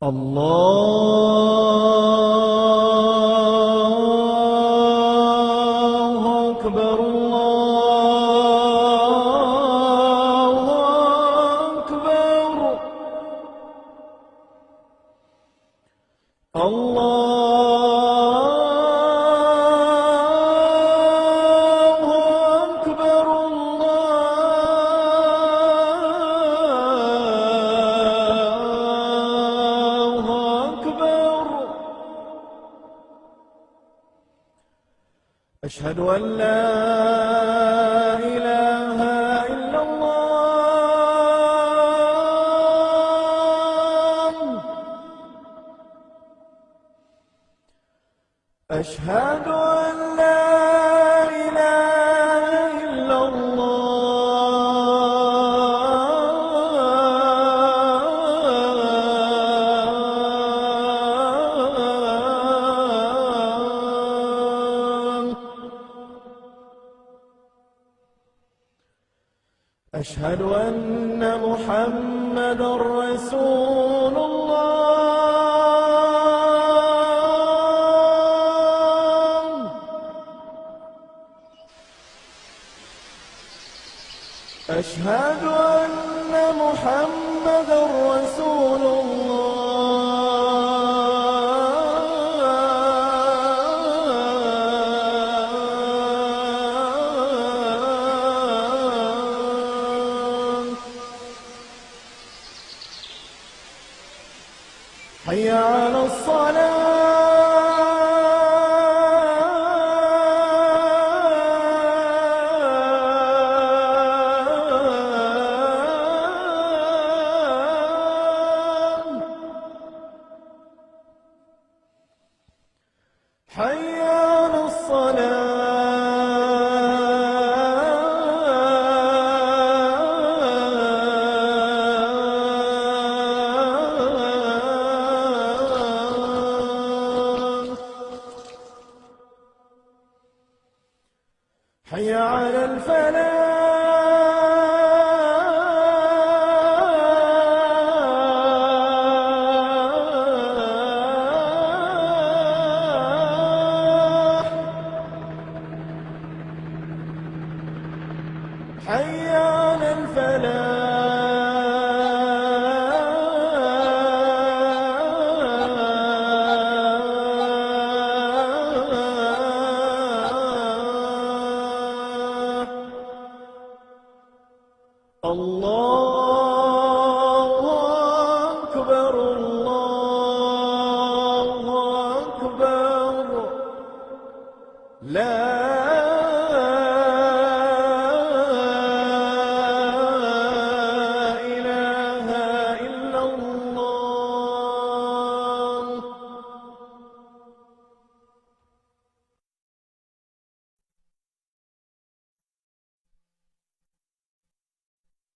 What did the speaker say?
الله أكبر الله أكبر الله أكبر الله أكبر. أشهد أن لا إله إلا الله. أشهد أن لا إله إلا الله. أشهد أن محمدًا رسول الله. أشهد أن محمدًا رسول الله. حي على الصلاة. حي على الصلاة. حي على الفلاح. حي على الفلاح. الله أكبر الله أكبر. لا